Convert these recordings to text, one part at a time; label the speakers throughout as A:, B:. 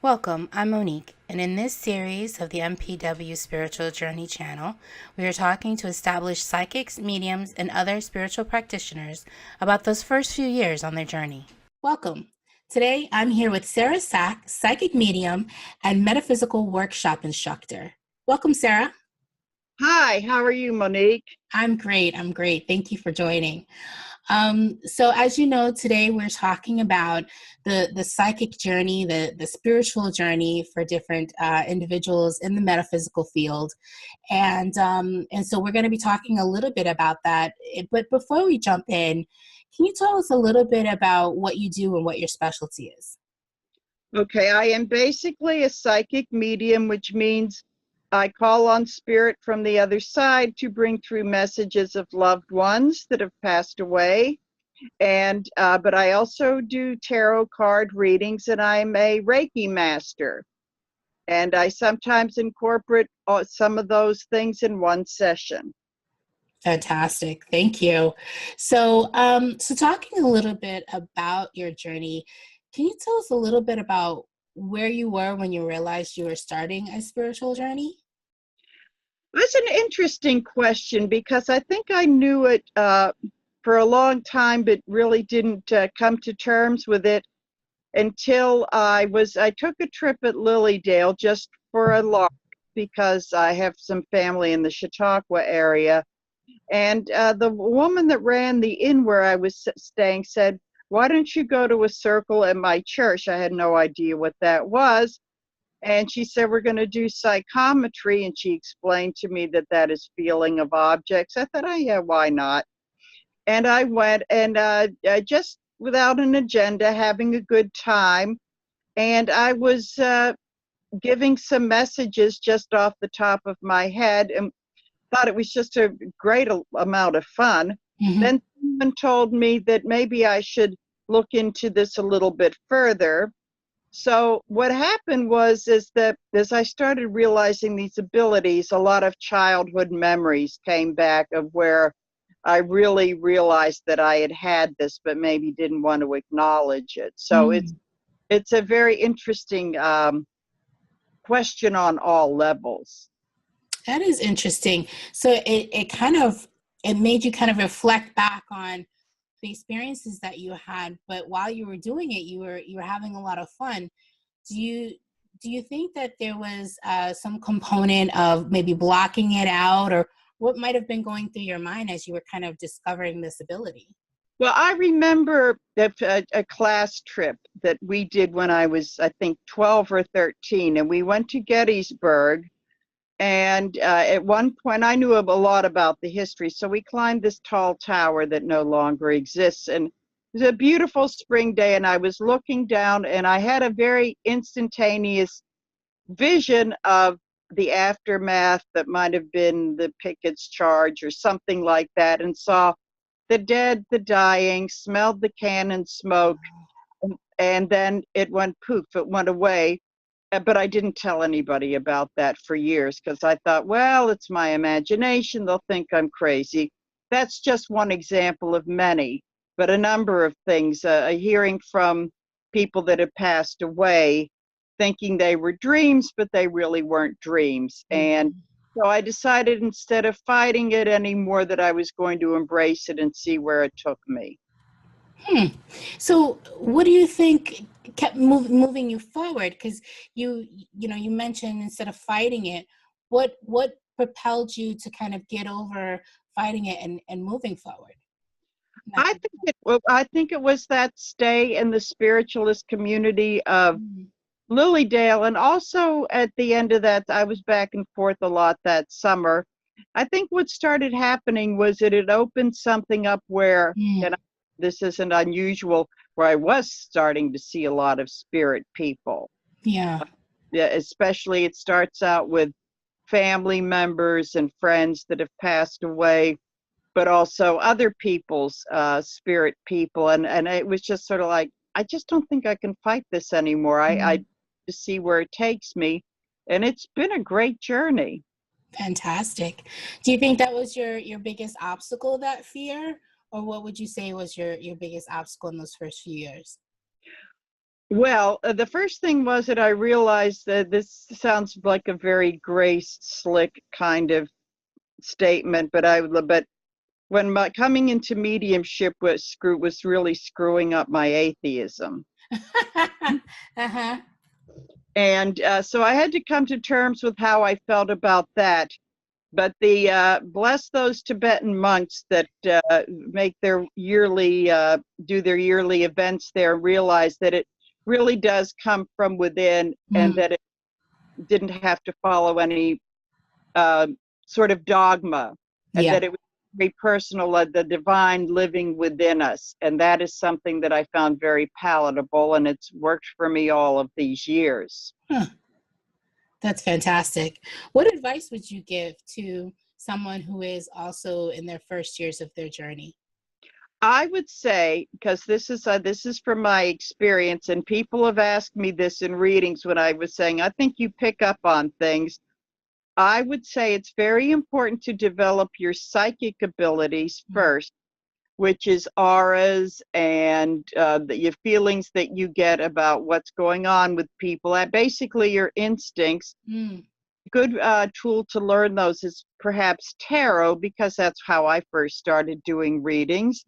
A: Welcome, I'm Monique, and in this series of the MPW Spiritual Journey channel, we are talking to established psychics, mediums, and other spiritual practitioners about those first few years on their journey. Welcome. Today, I'm here with Sara Sachs, psychic medium and metaphysical workshop instructor. Welcome, Sara.
B: Hi, how are you, Monique?
A: I'm great. Thank you for joining. So as you know, today we're talking about the psychic journey, the spiritual journey for different individuals in the metaphysical field. And so we're going to be talking a little bit about that. But before we jump in, can you tell us a little bit about what you do and what your specialty is?
B: Okay, I am basically a psychic medium, which means I call on spirit from the other side to bring through messages of loved ones that have passed away. And but I also do tarot card readings, and I'm a Reiki master. And I sometimes incorporate some of those things in one session.
A: Fantastic. Thank you. So talking a little bit about your journey, can you tell us a little bit about where you were when you realized you were starting a spiritual journey?
B: That's an interesting question because I think I knew it for a long time, but really didn't come to terms with it until I took a trip at Lilydale just for a lark because I have some family in the Chautauqua area. And the woman that ran the inn where I was staying said, "Why don't you go to a circle at my church?" I had no idea what that was. And she said, "We're going to do psychometry." And she explained to me that that is feeling of objects. I thought, oh, yeah, why not? And I went and just without an agenda, having a good time. And I was giving some messages just off the top of my head and thought it was just a great amount of fun.
A: Mm-hmm.
B: Then someone told me that maybe I should look into this a little bit further. So what happened was is that as I started realizing these abilities, a lot of childhood memories came back of where I really realized that I had had this, but maybe didn't want to acknowledge it. So it's a very interesting question on all levels.
A: That is interesting. So it made you kind of reflect back on the experiences that you had, but while you were doing it, you were having a lot of fun. Do you do you think that there was some component of maybe blocking it out, or what might have been going through your mind as you were kind of discovering this ability?
B: Well, I remember a class trip that we did when I was, I think, 12 or 13, and we went to Gettysburg. And at one point, I knew a lot about the history. So we climbed this tall tower that no longer exists. And it was a beautiful spring day. And I was looking down, and I had a very instantaneous vision of the aftermath that might have been the Pickett's charge or something like that, and saw the dead, the dying, smelled the cannon smoke. And then it went poof, it went away. But I didn't tell anybody about that for years because I thought, well, it's my imagination. They'll think I'm crazy. That's just one example of many, but a number of things. Hearing from people that have passed away, thinking they were dreams, but they really weren't dreams. And
A: Mhm.
B: so I decided instead of fighting it anymore, that I was going to embrace it and see where it took me.
A: Hmm. So, what do you think kept moving you forward? Because you mentioned instead of fighting it, what propelled you to kind of get over fighting it and moving forward?
B: I think it was that stay in the spiritualist community of
A: Mhm.
B: Lilydale, and also at the end of that, I was back and forth a lot that summer. I think what started happening was that it opened something up where,
A: Mm.
B: and this isn't unusual, where I was starting to see a lot of spirit people.
A: Yeah.
B: Yeah, especially it starts out with family members and friends that have passed away, but also other people's spirit people. And it was just sort of like, I just don't think I can fight this anymore. I
A: Mm.
B: to see where it takes me. And it's been a great journey.
A: Fantastic. Do you think that was your biggest obstacle, that fear, or what would you say was your biggest obstacle in those first few years?
B: Well, the first thing was that I realized that this sounds like a very grace slick kind of statement, but when my coming into mediumship was really screwing up my atheism.
A: Uh-huh.
B: And so I had to come to terms with how I felt about that. But bless those Tibetan monks that make their yearly do their yearly events there, realize that it really does come from within, and that it didn't have to follow any sort of dogma, and
A: Yeah.
B: that it was very personal, the divine living within us. And that is something that I found very palatable, and it's worked for me all of these years.
A: Huh. That's fantastic. What advice would you give to someone who is also in their first years of their journey?
B: I would say, because this is from my experience, and people have asked me this in readings when I was saying, I think you pick up on things. I would say it's very important to develop your psychic abilities first, which is auras and your feelings that you get about what's going on with people, and basically your instincts. Good tool to learn those is perhaps tarot, because that's how I first started doing readings.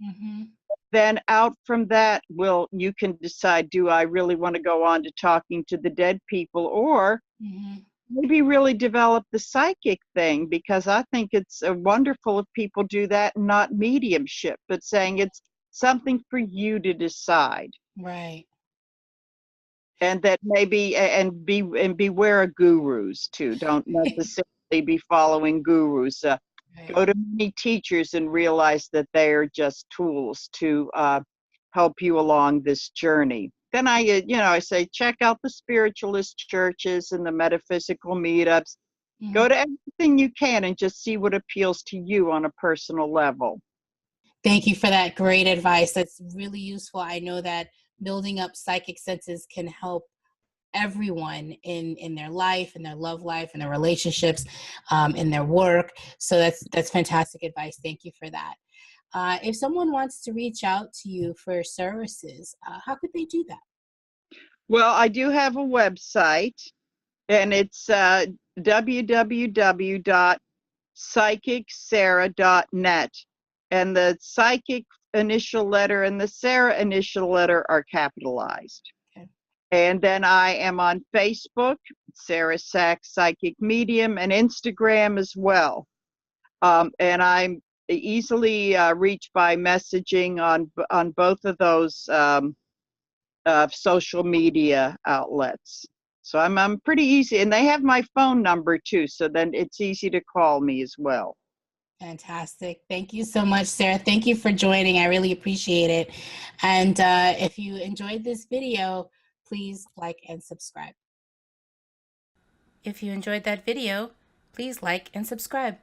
B: Then out from that, you can decide, do I really want to go on to talking to the dead people, or maybe really develop the psychic thing, because I think it's wonderful if people do that, and not mediumship, but saying it's something for you to decide.
A: Right.
B: And that maybe, and beware of gurus too. Don't necessarily be following gurus. Go to many teachers and realize that they are just tools to help you along this journey. Then I say, check out the spiritualist churches and the metaphysical meetups. Go to everything you can and just see what appeals to you on a personal level.
A: Thank you for that great advice. That's really useful. I know that building up psychic senses can help everyone in their life, in their love life, in their relationships, in their work. So that's fantastic advice. Thank you for that. If someone wants to reach out to you for services, how could they do that?
B: Well, I do have a website, and it's www.psychicsara.net. And the psychic initial letter and the Sara initial letter are capitalized.
A: Okay.
B: And then I am on Facebook, Sara Sachs Psychic Medium, and Instagram as well. And I'm easily reached by messaging on both of those social media outlets. So I'm pretty easy, and they have my phone number too, so then it's easy to call me as well.
A: Fantastic. Thank you so much, Sara. Thank you for joining. I really appreciate it. And if you enjoyed this video, please like and subscribe. If you enjoyed that video, please like and subscribe.